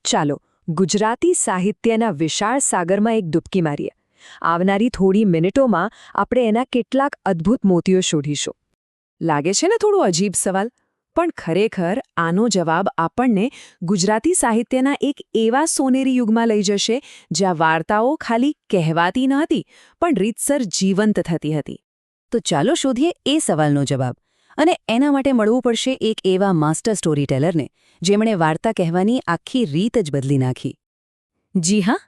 ચાલો ગુજરાતી સાહિત્યના વિશાળ સાગરમાં એક ડૂબકી મારીએ. આવનારી થોડી મિનિટોમાં આપણે એના કેટલાક અદ્ભુત મોતીઓ શોધીશું. લાગે છે ને થોડો અજીબ સવાલ, પણ ખરેખર આનો જવાબ આપણને ગુજરાતી સાહિત્યના એક એવા સોનેરી યુગમાં લઈ જશે જ્યાં વાર્તાઓ ખાલી કહેવાતી ન હતી પણ રીતસર જીવંત થતી હતી. તો ચાલો શોધીએ એ સવાલનો જવાબ. અને એના માટે મળવું પડશે એક એવા માસ્ટર સ્ટોરી ટેલરને જેમણે વાર્તા કહેવાની આખી રીત જ બદલી નાખી. જી હા,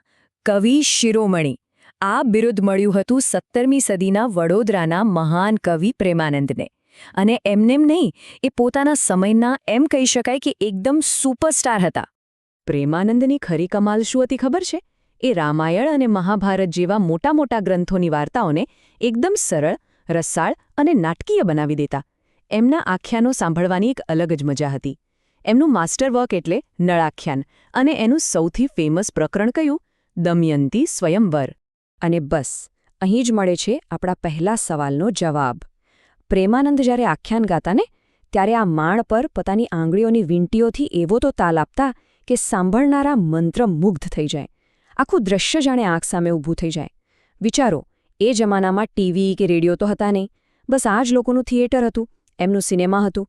કવિ શિરોમણી. આ બિરુદ મળ્યું હતું 17મી સદીના વડોદરાના મહાન કવિ પ્રેમાનંદને. અને એમનેમ નહીં, એ પોતાના સમયના એમ કહી શકાય કે એકદમ સુપરસ્ટાર હતા. પ્રેમાનંદની ખરી કમાલ શું હતી ખબર છે? એ રામાયણ અને મહાભારત જેવા મોટા મોટા ગ્રંથોની વાર્તાઓને એકદમ સરળ, રસાળ અને નાટકીય બનાવી દેતા. એમના આખ્યાનો સાંભળવાની એક અલગ જ મજા હતી. એમનું માસ્ટરવર્ક એટલે નળાખ્યાન, અને એનું સૌથી ફેમસ પ્રકરણ કયું? દમયંતી સ્વયંવર. અને બસ અહીં જ મળે છે આપણા પહેલા સવાલનો જવાબ. પ્રેમાનંદ જ્યારે આખ્યાન ગાતા ને, ત્યારે આ માણ પર પોતાની આંગળીઓની વીંટીઓથી એવો તો તાલ આપતા કે સાંભળનારા મંત્રમુગ્ધ થઈ જાય. આખું દ્રશ્ય જાણે આંખ સામે ઊભું થઈ જાય. વિચારો, એ જમાનામાં ટીવી કે રેડિયો તો હતા નહીં, બસ આ જ લોકોનું થિયેટર હતું, એમનું સિનેમા હતું.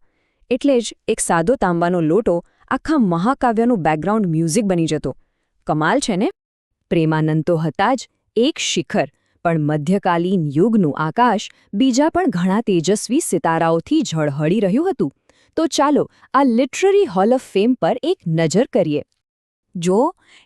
એટલે જ એક સાદો તાંબાનો લોટો આખા મહાકાવ્યનું બેકગ્રાઉન્ડ મ્યુઝિક બની જતો. કમાલ છે ને? પ્રેમાનંદ તો હતા જ એક શિખર, પણ મધ્યકાલીન યુગનું આકાશ બીજા પણ ઘણા તેજસ્વી સિતારાઓથી ઝળહળી રહ્યું હતું. તો ચાલો આ લિટરરી હોલ ઓફ ફેમ પર એક નજર કરીએ. જો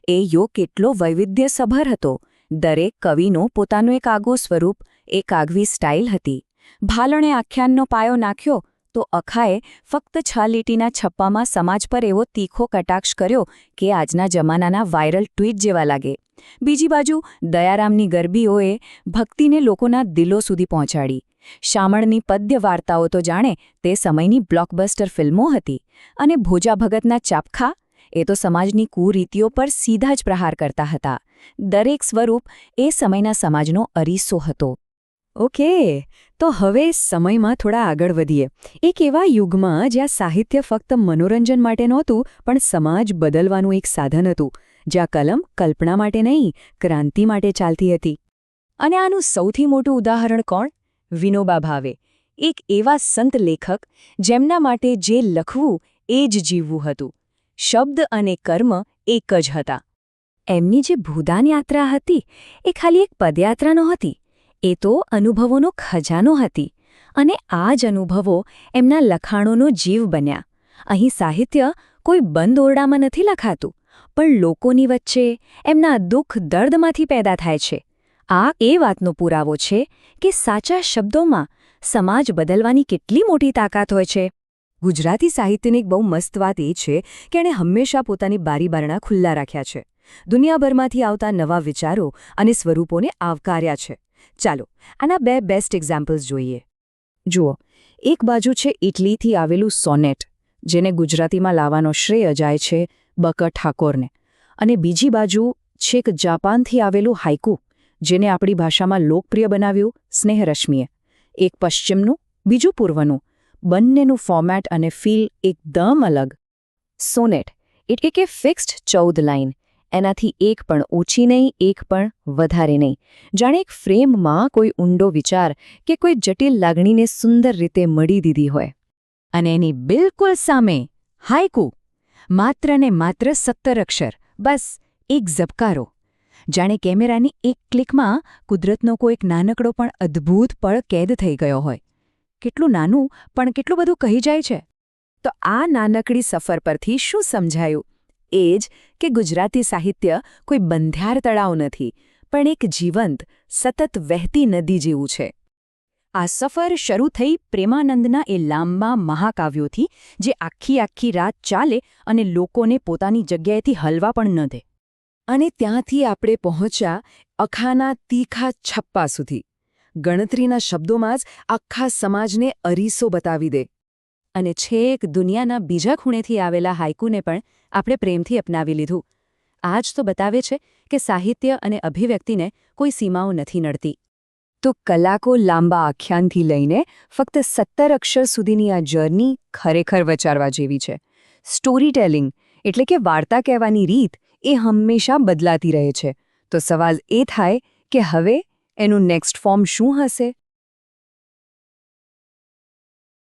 એ યુગ કેટલો વૈવિધ્યસભર હતો. દરેક કવિનો પોતાનો એક આગવું સ્વરૂપ, એક આગવી સ્ટાઇલ હતી. ભાલણે આખ્યાનનો પાયો નાખ્યો તો અખાએ ફક્ત 6 લીટીના છપ્પામાં સમાજ પર એવો તીખો કટાક્ષ કર્યો કે આજના જમાનાના વાયરલ ટ્વીટ જેવા લાગે. બીજી બાજુ દયારામની ગરબીઓએ ભક્તિને લોકોના દિલો સુધી પહોંચાડી. શામળની પદ્ય વાર્તાઓ તો જાણે તે સમયની બ્લોકબસ્ટર ફિલ્મો હતી. અને ભોજા ભગતના ચાપખા, એ તો સમાજની કુરીતિઓ પર સીધા જ પ્રહાર કરતા હતા. દરેક સ્વરૂપ એ સમયના સમાજનો અરીસો હતો. ઓકે, તો હવે સમયમાં થોડા આગળ વધીએ. એક એવા યુગમાં જ્યાં સાહિત્ય ફક્ત મનોરંજન માટે નહોતું પણ સમાજ બદલવાનું એક સાધન હતું. જ્યાં કલમ કલ્પના માટે નહીં, ક્રાંતિ માટે ચાલતી હતી. અને આનું સૌથી મોટું ઉદાહરણ કોણ? વિનોબા ભાવે. એક એવા સંત લેખક જેમના માટે જે લખવું એ જ જીવવું હતું. શબ્દ અને કર્મ એક જ હતા. એમની જે ભૂદાન યાત્રા હતી એ ખાલી એક પદયાત્રા નહોતી, એ તો અનુભવોનો ખજાનો હતી. અને આ જ અનુભવો એમના લખાણોનો જીવ બન્યા. અહીં સાહિત્ય કોઈ બંધ ઓરડામાં નથી લખાતું, પણ લોકોની વચ્ચે એમના દુઃખ દર્દમાંથી પેદા થાય છે. આ એ વાતનો પુરાવો છે કે સાચા શબ્દોમાં સમાજ બદલવાની કેટલી મોટી તાકાત હોય છે. ગુજરાતી સાહિત્યની એક બહુ મસ્ત વાત એ છે કે એણે હંમેશા પોતાની બારીબારણા ખુલ્લા રાખ્યા છે. દુનિયાભરમાંથી આવતા નવા વિચારો અને સ્વરૂપોને આવકાર્યા છે. ચાલો આના 2 બેસ્ટ એક્ઝામ્પલ્સ જોઈએ. જુઓ, એક બાજુ છે ઇટલીથી આવેલું સોનેટ, જેને ગુજરાતીમાં લાવવાનો શ્રેય જાય છે બકર ઠાકોરને. અને બીજી બાજુ છેક જાપાનથી આવેલું હાઇકુ, જેને આપણી ભાષામાં લોકપ્રિય બનાવ્યું સ્નેહરશ્મિએ. એક પશ્ચિમનું, બીજું પૂર્વનું. બંનેનું ફોર્મેટ અને ફીલ એકદમ અલગ. સોનેટ એટલે કે ફિક્સ્ડ 14 લાઇન, એનાથી એક પણ ઓછી નહીં, એક પણ વધારે નહીં. જાણે એક ફ્રેમમાં કોઈ ઊંડો વિચાર કે કોઈ જટિલ લાગણીને સુંદર રીતે મળી દીધી હોય. અને એની બિલકુલ સામે હાઇકુ, માત્ર ને માત્ર 17 અક્ષર, બસ એક ઝબકારો. જાણે કેમેરાની એક ક્લિકમાં કુદરતનો કોઈક નાનકડો પણ અદ્ભુત પળ કેદ થઈ ગયો હોય. કેટલું નાનું પણ કેટલું બધું કહી જાય છે. તો આ નાનકડી સફર પરથી શું સમજાયું? એ જ કે ગુજરાતી સાહિત્ય કોઈ બંધિયાર તળાવ નથી, પણ એક જીવંત, સતત વહેતી નદી જેવું છે. આ સફર શરૂ થઈ પ્રેમાનંદના એ લાંબા મહાકાવ્યોથી, જે આખી રાત ચાલે અને લોકોને પોતાની જગ્યાએથી હલવા પણ ન દે. અને ત્યાંથી આપણે પહોંચ્યા અખાના તીખા છપ્પા સુધી. ગણતરીના શબ્દોમાં જ આખા સમાજને અરીસો બતાવી દે. અને છેક દુનિયાના બીજા ખૂણેથી આવેલા હાઇકુને પણ આપણે પ્રેમથી અપનાવી લીધું. આ જ તો બતાવે છે કે સાહિત્ય અને અભિવ્યક્તિને કોઈ સીમાઓ નથી નડતી. તો કલાકો લાંબા આખ્યાનથી લઈને ફક્ત 17 અક્ષર સુધીની આ જર્ની ખરેખર વિચારવા જેવી છે. સ્ટોરી ટેલિંગ એટલે કે વાર્તા કહેવાની રીત એ હંમેશા બદલાતી રહે છે. તો સવાલ એ થાય કે હવે એનું નેક્સ્ટ ફોર્મ શું હશે?